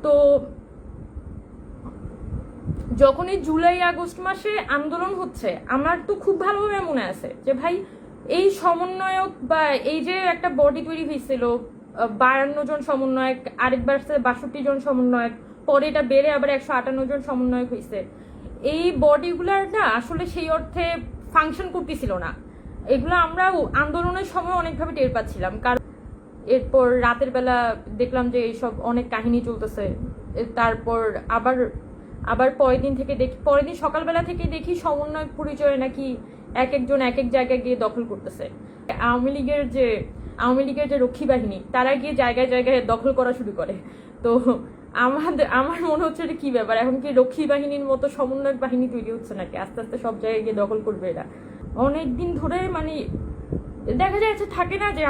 তো যখন এই জুলাই আগস্ট মাসে আন্দোলন হচ্ছে, আমার তো খুব ভালোভাবে মনে আছে যে ভাই এই সমন্বয়ক বা এই যে একটা বডি তৈরি হয়েছিল 52 জন সমন্বয়ক, আরেকবার 62 জন সমন্বয়ক, পরে এটা বেড়ে আবার 158 জন সমন্বয়ক হয়েছে। এই বডিগুলার না আসলে সেই অর্থে ফাংশন করতেছিল না। এগুলো আমরা আন্দোলনের সময় অনেকভাবে টের পাচ্ছিলাম, কারণ এরপর রাতের বেলা দেখলাম যে এইসব অনেক কাহিনী চলতেছে। তারপর আবার আবার পরের দিন সকালবেলা থেকে দেখি সমন্বয় পরিচয়ে নাকি এক একজন এক এক জায়গায় গিয়ে দখল করতেছে। আওয়ামী লীগের যে রক্ষী বাহিনী, তারা গিয়ে জায়গায় জায়গায় দখল করা শুরু করে। তো আমার মনে হচ্ছে এটা কি ব্যাপার, এখন কি রক্ষী বাহিনীর মতো সমন্বয়ক বাহিনী তৈরি হচ্ছে নাকি? আস্তে আস্তে সব জায়গায় গিয়ে দখল করবে এরা। অনেকদিন ধরে মানে দেখা যাচ্ছে থাকে না যে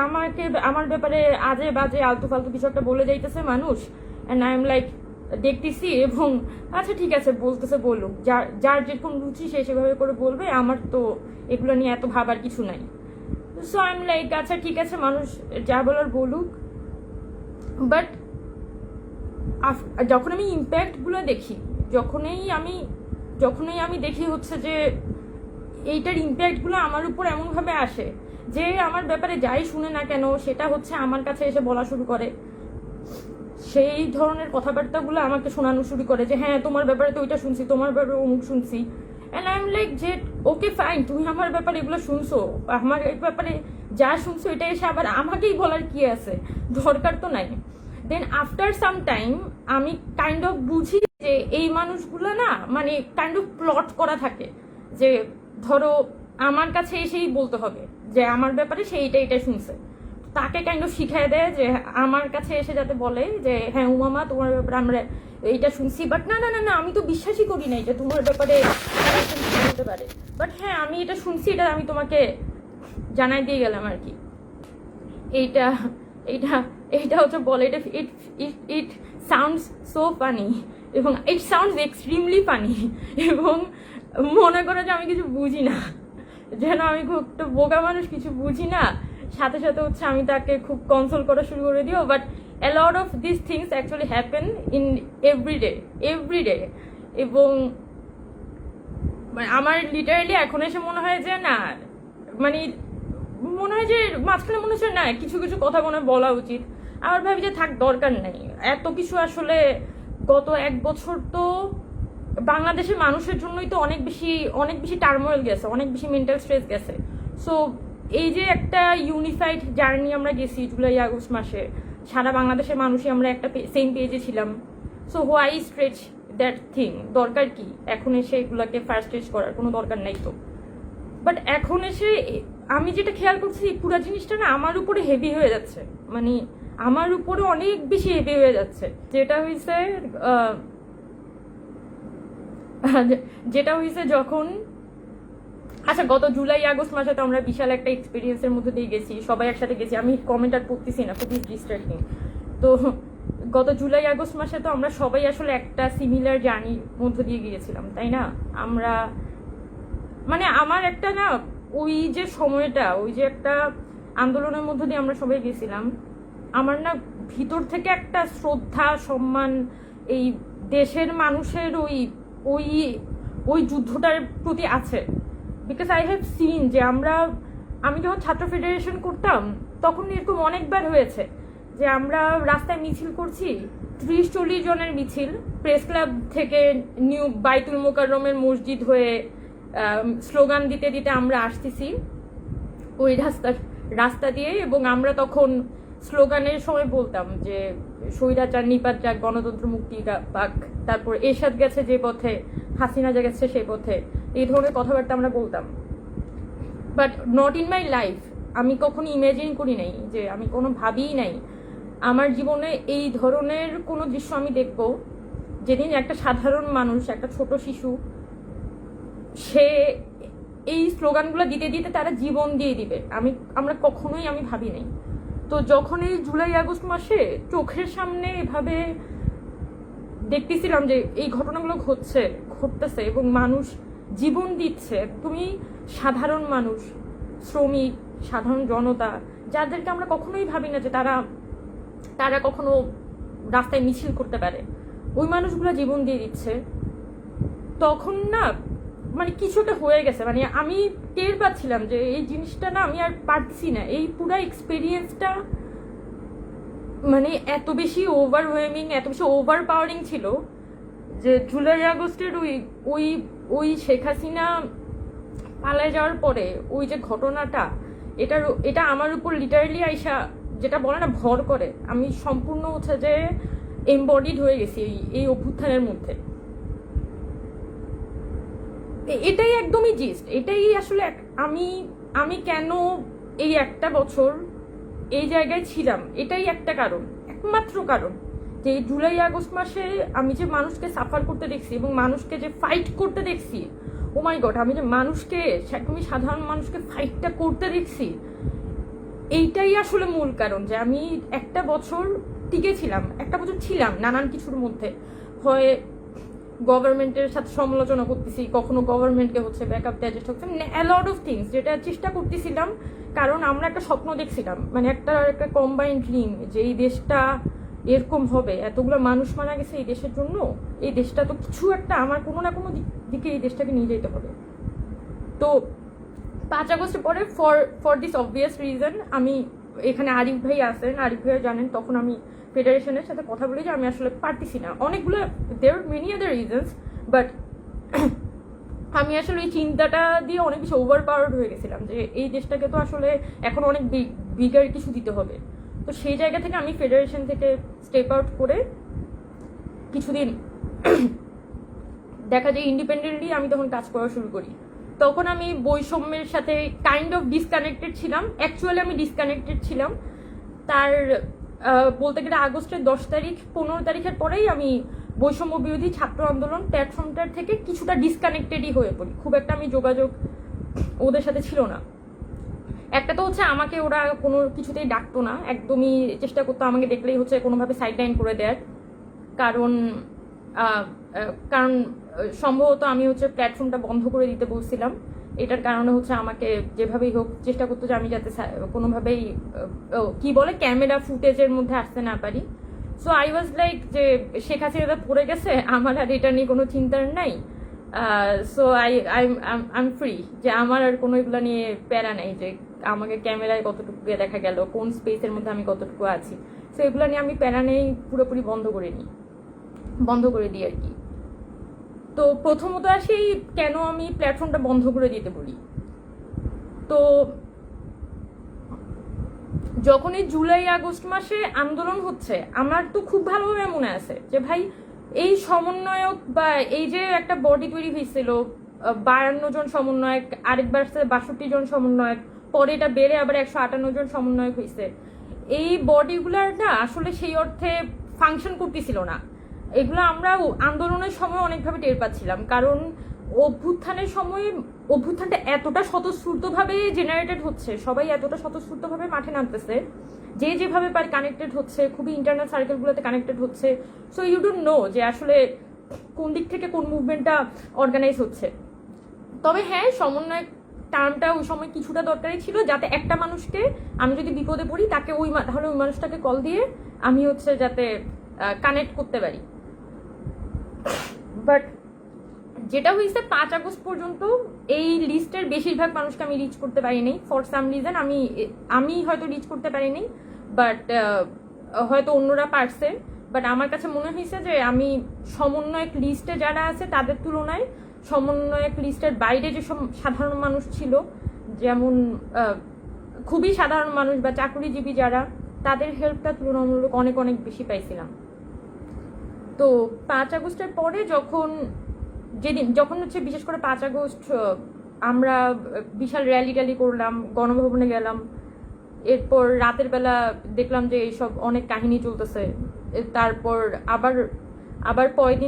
আমার ব্যাপারে আজে বাজে আলতু ফালতু কিছু একটা বলে যাইতেছে মানুষ, অ্যান্ড আই এম লাইক দেখতেছি এবং আচ্ছা ঠিক আছে বলতেছে বলুক, যার যেরকম রুচি সে সেভাবে করে বলবে, আমার তো এগুলো নিয়ে এত ভাবার কিছু নাই। সো আই এম লাইক আচ্ছা ঠিক আছে মানুষ যা বলার বলুক। বাট যখন আমি ইম্প্যাক্টগুলো দেখি, যখনই আমি দেখি হচ্ছে যে এইটার ইম্প্যাক্টগুলো আমার উপর এমনভাবে আসে যে আমার ব্যাপারে যাই শুনে না কেন সেটা হচ্ছে আমার কাছে এসে বলা শুরু করে, সেই ধরনের কথাবার্তাগুলো আমাকে শোনানো শুরু করে যে হ্যাঁ তোমার ব্যাপারে তো ওইটা শুনছি, তোমার ব্যাপারে অমুক শুনছি। অ্যান্ড আই এম লাইক যে ওকে ফাইন, তুমি আমার ব্যাপারে এগুলো শুনছো, আমার এই ব্যাপারে যা শুনছো এটা এসে আবার আমাকেই বলার কি আছে, দরকার তো নাই। দেন আফটার সাম টাইম আমি কাইন্ড অফ বুঝি যে এই মানুষগুলো না মানে কাইন্ড অফ প্লট করা থাকে, যে ধরো আমার কাছে এসেই বলতে হবে যে আমার ব্যাপারে সে এটা শুনছে, তাকে কাইন্ড অফ শিখাই দেয় যে আমার কাছে এসে যাতে বলে যে হ্যাঁ উমামা তোমার ব্যাপারে আমরা এইটা শুনছি, বাট না না না না আমি তো বিশ্বাসই করি না এটা তোমার ব্যাপারে বলতে পারে, বাট হ্যাঁ আমি এটা শুনছি, এটা আমি তোমাকে জানাই দিয়ে গেলাম আর কি। এইটা এইটা এইটা হচ্ছে বলে এটা ইট সাউন্ডস সো ফানি এবং ইট সাউন্ডস এক্সট্রিমলি ফানি, এবং মনে করো যে আমি কিছু বুঝি না, যেন আমি খুব একটা বোকা মানুষ, কিছু বুঝি না, সাথে সাথে হচ্ছে আমি তাকে খুব কনসোল করা শুরু করে দিও। But a lot of these things actually happen in every day এবং আমার লিটারালি এখন এসে মনে হয় যে না মানে মনে হয় যে মাঝখানে মনে হচ্ছে না কিছু কিছু কথা মনে বলা উচিত, আমার ভাবি যে থাক দরকার নেই এত কিছু। আসলে গত 1 বছর তো বাংলাদেশের মানুষের জন্যই তো অনেক বেশি টার্মোয়েল গেছে, অনেক বেশি মেন্টাল স্ট্রেস গেছে। সো এই যে একটা ইউনিফাইড জার্নি আমরা গেছি জুলাই আগস্ট মাসে, সারা বাংলাদেশের মানুষই আমরা একটা সেম পেজে ছিলাম। So why stretch that thing, দরকার কি এখন এসে এগুলোকে ফার্স্টেজ করার কোনো দরকার নাই তো। বাট এখন এসে আমি যেটা খেয়াল করছি পুরো জিনিসটা না আমার উপরে হেভি হয়ে যাচ্ছে, মানে আমার উপরে অনেক বেশি হেভি হয়ে যাচ্ছে। যেটা হয়েছে যখন আচ্ছা গত জুলাই আগস্ট মাসে তো আমরা বিশাল একটা এক্সপিরিয়েন্সের মধ্যে দিয়ে গেছি, সবাই একসাথে গেছি, আমি কমেন্ট আর পড়তেছি না, খুবই ডিস্ট্রাক্টিং। তো গত জুলাই আগস্ট মাসে তো আমরা সবাই আসলে একটা সিমিলার জার্নির মধ্য দিয়ে গিয়েছিলাম, তাই না? আমরা মানে আমার একটা না ওই যে সময়টা, ওই যে একটা আন্দোলনের মধ্য দিয়ে আমরা সবাই গেছিলাম, আমার না ভিতর থেকে একটা শ্রদ্ধা সম্মান এই দেশের মানুষের ওই ওই ওই যুদ্ধটার প্রতি আছে। বিকজ আই হ্যাভ সিন যে আমি যখন ছাত্র ফেডারেশন করতাম তখন এরকম অনেকবার হয়েছে যে আমরা রাস্তায় মিছিল করছি, 30-40 জনের মিছিল, প্রেস ক্লাব থেকে নিউ বাইতুল মোকাররমের মসজিদ হয়ে স্লোগান দিতে দিতে আমরা আসতেছি ওই রাস্তা দিয়ে, এবং আমরা তখন স্লোগানের সময় বলতাম যে স্বৈরাচার নিপাত যাক, গণতন্ত্র মুক্তি পাক, তারপর এরশাদ গেছে যে পথে, হাসিনা যা গেছে সেই পথে, এই ধরনের কথাবার্তা আমরা বলতাম। But not in my life, আমি কখনো ইমাজিন করি নাই, যে আমি কোনো ভাবিই নাই আমার জীবনে এই ধরনের কোনো দৃশ্য আমি দেখব যেদিন একটা সাধারণ মানুষ, একটা ছোট শিশু, সে এই স্লোগানগুলো দিতে দিতে তারা জীবন দিয়ে দিবে, আমরা কখনোই আমি ভাবি নাই। তো যখন এই জুলাই আগস্ট মাসে চোখের সামনে এভাবে দেখতেছিলাম যে এই ঘটনাগুলো ঘটতেছে এবং মানুষ জীবন দিচ্ছে, তুমি সাধারণ মানুষ, শ্রমিক, সাধারণ জনতা, যাদেরকে আমরা কখনোই ভাবি না যে তারা কখনো রাস্তায় মিছিল করতে পারে, ওই মানুষগুলো জীবন দিয়ে দিচ্ছে, তখন না মানে কিছু একটা হয়ে গেছে। মানে আমি টের পাচ্ছিলাম যে এই জিনিসটা না আমি আর পারছি না। এই পুরো এক্সপিরিয়েন্সটা মানে এত বেশি ওভারওয়েমিং, এত বেশি ওভার পাওয়ারিং ছিল যে জুলাই আগস্টের ওই ওই ওই শেখ হাসিনা পালায় যাওয়ার পরে ওই যে ঘটনাটা, এটা আমার উপর লিটারালি আইসা যেটা বলে না ভর করে, আমি সম্পূর্ণ হচ্ছে যে এমবডিড হয়ে গেছি এই অভ্যুত্থানের মধ্যে। এটাই একদমই জিস্ট, এটাই আসলে আমি কেন এই একটা বছর এই জায়গায় ছিলাম, এটাই একটা কারণ, একমাত্র কারণ, যে জুলাই আগস্ট মাসে আমি যে মানুষকে সাফার করতে দেখছি এবং মানুষকে যে ফাইট করতে দেখছি, ও মাই গড, আমি যে মানুষকে একদমই সাধারণ মানুষকে ফাইটটা করতে দেখছি, এইটাই আসলে মূল কারণ যে আমি একটা বছর টিকে ছিলাম, একটা বছর ছিলাম নানান কিছুর মধ্যে। হয় গভর্নমেন্টের সাথে সমালোচনা করতেছি, কখনো গভর্নমেন্টকে হচ্ছে ব্যাকআপ দেওয়ার চেষ্টা করছি, মানে অ্যালট অফ থিংস যেটা চেষ্টা করতেছিলাম, কারণ আমরা একটা স্বপ্ন দেখছিলাম, মানে একটা কম্বাইন্ড ড্রিম যে এই দেশটা এরকম হবে, এতগুলো মানুষ মারা গেছে এই দেশের জন্য, এই দেশটা তো কিছু একটা আমার কোনো না কোনো দিকে এই দেশটাকে নিয়ে যেতে হবে। তো 5 আগস্টের পরে ফর দিস অবভিয়াস রিজন আমি এখানে আরিফ ভাই আছেন, আরিফ ভাই জানেন, তখন আমি ফেডারেশনের সাথে কথা বলি যে আমি আসলে পারতেছি না, অনেকগুলো দেয়ার মেনি আদার রিজনস, বাট আমি আসলে এই চিন্তাটা দিয়ে অনেক বেশি ওভার পাওয়ার্ড হয়ে গেছিলাম যে এই দেশটাকে তো আসলে এখন অনেক বিগার কিছু দিতে হবে। তো সেই জায়গা থেকে আমি ফেডারেশন থেকে স্টেপ আউট করে কিছুদিন দেখা যায় ইন্ডিপেন্ডেন্টলি আমি তখন কাজ করা শুরু করি। তখন আমি বৈষম্যের সাথে কাইন্ড অফ ডিসকানেক্টেড ছিলাম, অ্যাকচুয়ালি আমি ডিসকানেক্টেড ছিলাম। তার বলতে গেলে আগস্টের 10 তারিখ 15 তারিখের পরেই আমি বৈষম্য বিরোধী ছাত্র আন্দোলন প্ল্যাটফর্মটার থেকে কিছুটা ডিসকানেক্টেডই হয়ে পড়ি, খুব একটা আমি যোগাযোগ ওদের সাথে ছিল না। একটা তো হচ্ছে আমাকে ওরা কোনো কিছুতেই ডাকতো না, একদমই চেষ্টা করতো আমাকে দেখলেই হচ্ছে কোনোভাবে সাইডলাইন করে দেয়ার, কারণ কারণ সম্ভবত আমি হচ্ছে প্ল্যাটফর্মটা বন্ধ করে দিতে বলছিলাম, এটার কারণে হচ্ছে আমাকে যেভাবেই হোক চেষ্টা করতো যে আমি যাতে কোনোভাবেই কি বলে ক্যামেরা ফুটেজের মধ্যে আসতে না পারি। সো আই ওয়াজ লাইক যে শেখ হাসিনা পড়ে গেছে, আমার আর এটা নিয়ে কোনো চিন্তার নাই, সো আই ফ্রি, যে আমার আর কোনো এগুলো নিয়ে প্যারা নেই যে আমাকে ক্যামেরায় কতটুকু দেখা গেল, কোন স্পেসের মধ্যে আমি কতটুকু আছি, সো এগুলো নিয়ে আমি প্যারা নেই, পুরোপুরি বন্ধ করে দিই আর কি। তো প্রথমত আসি কেন আমি প্ল্যাটফর্মটা বন্ধ করে দিতে বলি। তো যখন এই জুলাই আগস্ট মাসে আন্দোলন হচ্ছে, আমার তো খুব ভালোভাবে মনে আছে যে ভাই এই সমন্বয়ক বা এই যে একটা বডি তৈরি হয়েছিল 52 জন সমন্বয়ক, আরেকবার 62 জন সমন্বয়ক, পরে এটা বেড়ে আবার 158 জন সমন্বয়ক হয়েছে, এই বডিগুলার না আসলে সেই অর্থে ফাংশন করতেছিল না। এগুলো আমরা আন্দোলনের সময় অনেকভাবে টের পাচ্ছিলাম, কারণ অভ্যুত্থানের সময় অভ্যুত্থানটা এতটা স্বতঃস্ফূর্তভাবে জেনারেটেড হচ্ছে, সবাই এতটা স্বতঃস্ফূর্তভাবে মাঠে নামতেছে, যে যেভাবে পারে কানেক্টেড হচ্ছে, খুবই ইন্টারনাল সার্কেলগুলোতে কানেক্টেড হচ্ছে। সো ইউ ডোন্ট নো যে আসলে কোন দিক থেকে কোন মুভমেন্টটা অর্গানাইজ হচ্ছে। তবে হ্যাঁ, সমন্বয় টার্মটা ওই সময় কিছুটা দরকারি ছিল, যাতে একটা মানুষকে আমি যদি বিপদে পড়ি তাকে তাহলে ওই মানুষটাকে কল দিয়ে আমি হচ্ছে যাতে কানেক্ট করতে পারি। বাট যেটা হয়েছে 5 আগস্ট পর্যন্ত এই লিস্টের বেশিরভাগ মানুষকে আমি রিচ করতে পারিনি, ফর সাম রিজন আমি হয়তো রিচ করতে পারিনি, বাট হয়তো অন্যরা পারছে। বাট আমার কাছে মনে হয়েছে যে আমি সমন্বয়ক লিস্টে যারা আছে তাদের তুলনায় সমন্বয়ক লিস্টের বাইরে যেসব সাধারণ মানুষ ছিল, যেমন খুবই সাধারণ মানুষ বা চাকরিজীবী যারা, তাদের হেল্পটা তুলনামূলক অনেক অনেক বেশি পাইছিলাম। তো 5 আগস্টের পরে যখন হচ্ছে বিশেষ করে 5 আগস্ট আমরা বিশাল র্যালি করলাম, গণভবনে গেলাম, এরপর রাতের বেলা দেখলাম যে এইসব অনেক কাহিনী চলতেছে, তারপর আবার পরের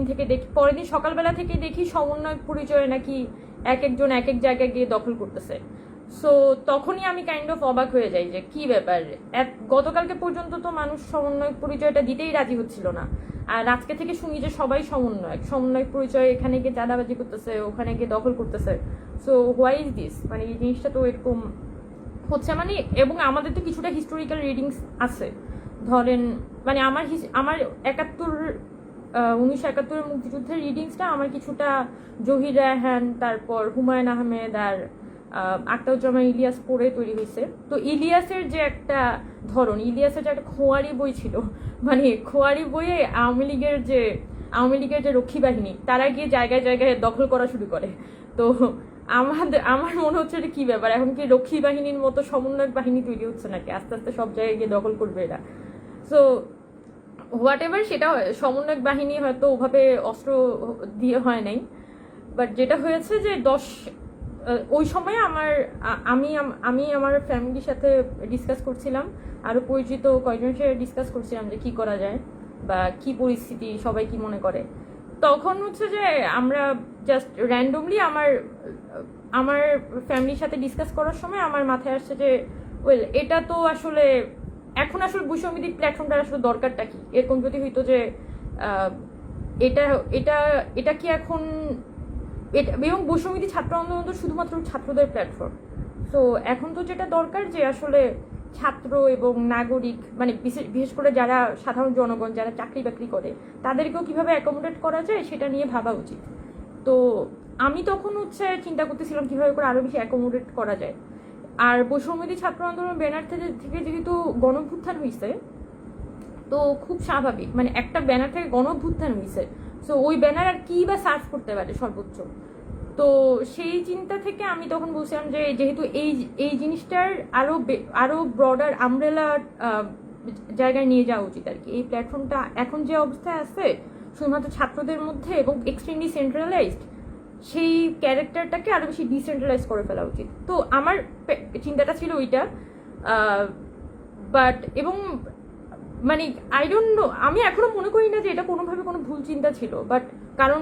দিন সকালবেলা থেকে দেখি সমন্বয়ক পরিচয়ে নাকি এক একজন এক এক জায়গায় গিয়ে দখল করতেছে। সো তখনই আমি কাইন্ড অফ অবাক হয়ে যাই যে কি ব্যাপার, গতকালকে পর্যন্ত তো মানুষ সমন্বয়ক পরিচয়টা দিতেই রাজি হচ্ছিল না, আর আজকে থেকে শুনি যে সবাই সমন্বয়ক পরিচয়, এখানে গিয়ে চাঁদাবাজি করতেছে, ওখানে গিয়ে দখল করতেছে। সো হোয়াই ইজ দিস, মানে এই জিনিসটা তো এরকম হচ্ছে, মানে এবং আমাদের তো কিছুটা হিস্টোরিক্যাল রিডিংস আছে, ধরেন মানে আমার 1971 মুক্তিযুদ্ধের রিডিংসটা আমার কিছুটা জহির রায়হান, তারপর হুমায়ুন আহমেদ আর আখতারুজ্জামান ইলিয়াস পড়ে তৈরি হয়েছে। তো ইলিয়াসের যে একটা ধরন, ইলিয়াসের যে একটা খোয়ারি বই ছিল, মানে খোয়ারি বইয়ে আওয়ামী লীগের যে রক্ষী বাহিনী তারা গিয়ে জায়গায় জায়গায় দখল করা শুরু করে। তো আমার মনে হচ্ছে এটা কি ব্যাপার, এখন কি রক্ষী বাহিনীর মতো সমন্বয়ক বাহিনী তৈরি হচ্ছে নাকি, আস্তে আস্তে সব জায়গায় গিয়ে দখল করবে এরা। সো হোয়াট এভার, সেটা সমন্বয়ক বাহিনী হয়তো ওভাবে অস্ত্র দিয়ে হয় নাই, বাট যেটা হয়েছে যে ওই সময় আমি আমার ফ্যামিলির সাথে ডিসকাস করছিলাম, আরও পরিচিত কয়েকজনের সাথে ডিসকাস করছিলাম যে কি করা যায় বা কি পরিস্থিতি, সবাই কি মনে করে। তখন হচ্ছে যে আমরা জাস্ট র্যান্ডমলি আমার ফ্যামিলির সাথে ডিসকাস করার সময় আমার মাথায় আসছে যে ওয়েল, এটা তো আসলে এখন আসলে বৈষম্যবিধি প্ল্যাটফর্মটার আসলে দরকারটা কি, এরকম যদি হইতো যে এটা এটা এটা কি এখন এটা, এবং বৈষম্যবিধি ছাত্র আন্দোলন তো শুধুমাত্র ছাত্রদের প্ল্যাটফর্ম। তো এখন তো যেটা দরকার যে আসলে ছাত্র এবং নাগরিক, মানে বিশেষ করে যারা সাধারণ জনগণ যারা চাকরি বাকরি করে তাদেরকেও কিভাবে অ্যাকোমোডেট করা যায় সেটা নিয়ে ভাবা উচিত। তো আমি তখন হচ্ছে চিন্তা করতেছিলাম কিভাবে করে আরও বেশি অ্যাকোমোডেট করা যায়। আর বৈষম্যবিধি ছাত্র আন্দোলন ব্যানার থেকে যেহেতু গণঅভ্যুত্থান হয়েছে, তো খুব স্বাভাবিক, মানে একটা ব্যানার থেকে গণঅভ্যুত্থান হয়েছে, সো ওই ব্যানার আর কি বা সার্ভ করতে পারে সর্বোচ্চ। তো সেই চিন্তা থেকে আমি তখন বলছিলাম যে যেহেতু এই জিনিসটার আরো ব্রডার আমব্রেলা জায়গায় নিয়ে যাওয়া উচিত আর কি। এই প্ল্যাটফর্মটা এখন যে অবস্থায় আছে শুধুমাত্র ছাত্রদের মধ্যে এবং এক্সট্রিমলি সেন্ট্রালাইজড, সেই ক্যারেক্টারটাকে আরো বেশি ডিসেন্ট্রালাইজ করে ফেলা উচিত। তো আমার চিন্তাটা ছিল ওইটা, বাট এবং মানে আই ডোন্ট নো, আমি এখনো মনে করি না যে এটা কোনোভাবে কোনো ভুল চিন্তা ছিল, বাট কারণ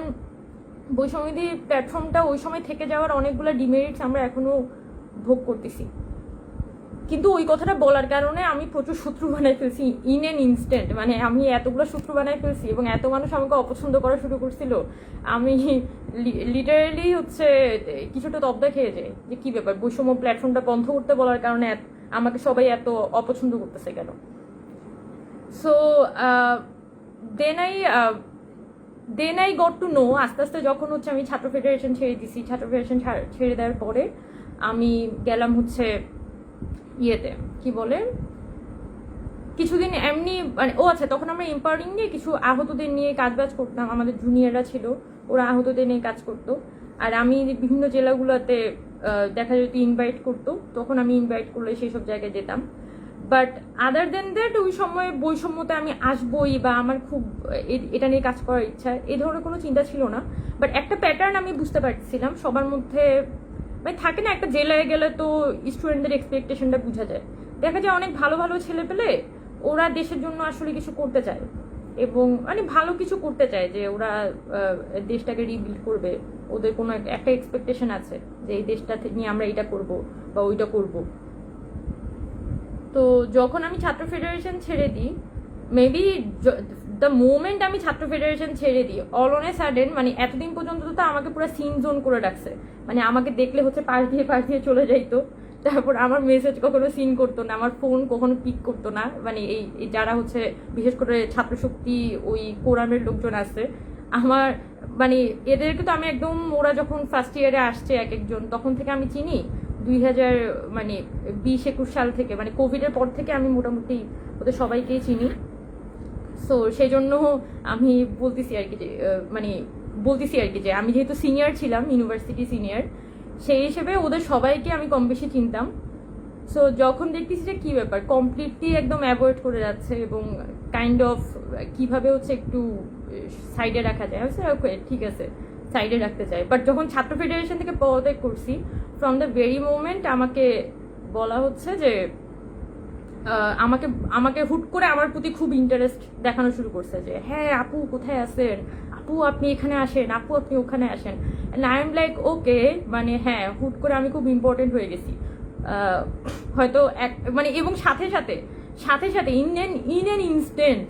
বৈষম্যবিধি প্ল্যাটফর্মটা ওই সময় থেকে যাওয়ার অনেকগুলো ডিমেরিটস আমরা এখনো ভোগ করতেছি। কিন্তু ওই কথাটা বলার কারণে আমি প্রচুর শত্রু বানাই ফেলছি ইন এন ইনস্ট্যান্ট, মানে আমি এতগুলো শত্রু বানাই ফেলছি এবং এত মানুষ আমাকে অপছন্দ করা শুরু করছিল, আমি লিটারেলি হচ্ছে কিছুটা তবদা খেয়ে যাই যে কি ব্যাপার, বৈষম্য প্ল্যাটফর্মটা বন্ধ করতে বলার কারণে আমাকে সবাই এত অপছন্দ করতেছে কেন। So then I got to know, আস্তে আস্তে যখন হচ্ছে আমি ছাত্র ফেডারেশন ছেড়ে দিছি, ছাত্র ফেডারেশন ছেড়ে দেওয়ার পরে আমি গেলাম হচ্ছে ইয়েতে কি বলে কিছুদিন এমনি, মানে আচ্ছা, তখন আমরা এম্পাওয়ারিং নিয়ে কিছু আহতদের নিয়ে কাজবাজ করতাম, আমাদের জুনিয়ররা ছিল, ওরা আহতদের নিয়ে কাজ করতো, আর আমি বিভিন্ন জেলাগুলোতে দেখা যেত ইনভাইট করতো, তখন আমি ইনভাইট করলে সেই সব জায়গায় যেতাম। বাট আদার দেন দ্যাট ওই সময় বৈষম্যতে আমি আসবই বা আমার খুব এটা নিয়ে কাজ করার ইচ্ছা, এই ধরনের কোনো চিন্তা ছিল না। বাট একটা প্যাটার্ন আমি বুঝতে পারছিলাম সবার মধ্যে, মানে থাকে না, একটা জেলায় গেলে তো স্টুডেন্টদের এক্সপেকটেশনটা বোঝা যায়, দেখা যায় অনেক ভালো ভালো ছেলে পেলে ওরা দেশের জন্য আসলে কিছু করতে চায় এবং মানে ভালো কিছু করতে চায়, যে ওরা দেশটাকে রিবিল্ড করবে, ওদের কোনো একটা এক্সপেকটেশন আছে যে এই দেশটা নিয়ে আমরা এটা করব বা ওইটা করব। তো যখন আমি ছাত্র ফেডারেশন ছেড়ে দিই, মেবি দ্য মোমেন্ট আমি ছাত্র ফেডারেশন ছেড়ে দিই, অল অন এ সাডেন, মানে এতদিন পর্যন্ত তো আমাকে পুরো সিন জোন করে রাখছে, মানে আমাকে দেখলে হচ্ছে পাশ দিয়ে চলে যাইতো, তারপর আমার মেসেজ কখনো সিন করতো না, আমার ফোন কখনো পিক করতো না, মানে এই যারা হচ্ছে বিশেষ করে ছাত্রশক্তি ওই কোরামের লোকজন আছে আমার, মানে এদেরকে তো আমি একদম, ওরা যখন ফার্স্ট ইয়ারে আসছে এক একজন, তখন থেকে আমি চিনি 2020-21 সাল থেকে, মানে কোভিডের পর থেকে আমি মোটামুটি ওদের সবাইকেই চিনি। সো সেই জন্য আমি বলতেছি আর কি যে আমি যেহেতু সিনিয়র ছিলাম, ইউনিভার্সিটি সিনিয়র, সেই হিসেবে ওদের সবাইকে আমি কম বেশি চিনতাম। সো যখন দেখতেছি যে কি ব্যাপার, কমপ্লিটলি একদম অ্যাভয়েড করে যাচ্ছে এবং কাইন্ড অফ কিভাবে হচ্ছে একটু সাইডে রাখা যায়, ওকে ঠিক আছে সাইডে রাখতে চাই। বাট যখন ছাত্র ফেডারেশন থেকে পদত্যাগ করছি, ফ্রম দ্য ভেরি মোমেন্ট আমাকে বলা হচ্ছে যে আমাকে হুট করে আমার প্রতি খুব ইন্টারেস্ট দেখানো শুরু করছে, যে হ্যাঁ আপু কোথায় আছেন, আপু আপনি এখানে আসেন, আপু আপনি ওখানে আসেন। আই এম লাইক ওকে, মানে হ্যাঁ হুট করে আমি খুব ইম্পর্টেন্ট হয়ে গেছি হয়তো মানে, এবং সাথে সাথে ইন এন ইনস্ট্যান্ট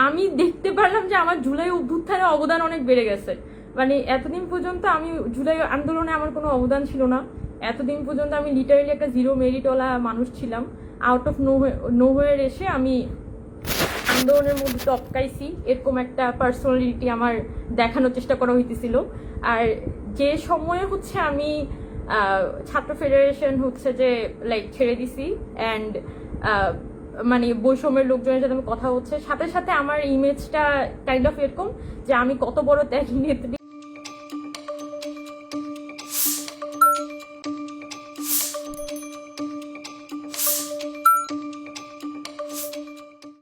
আমি দেখতে পারলাম যে আমার জুলাই অভ্যুত্থানে অবদান অনেক বেড়ে গেছে। মানে এতদিন পর্যন্ত আমি জুলাই আন্দোলনে আমার কোনো অবদান ছিল না, এতদিন পর্যন্ত আমি লিটারেলি একটা জিরো মেরিটওয়ালা মানুষ ছিলাম। আউট অফ নোহোয়ার এসে আমি আন্দোলনের মধ্যে টপকাইছি, এরকম একটা পার্সোনালিটি আমার দেখানোর চেষ্টা করা হইতেছিল। আর যে সময়ে হচ্ছে আমি ছাত্র ফেডারেশন হচ্ছে যে লাইক ছেড়ে দিছি অ্যান্ড মানে বৈষম্যের লোকজনের সাথে আমার কথা হচ্ছে, সাথে সাথে আমার ইমেজটা কাইন্ড অফ এরকম যে আমি কত বড় ত্যাগী নেত্রী।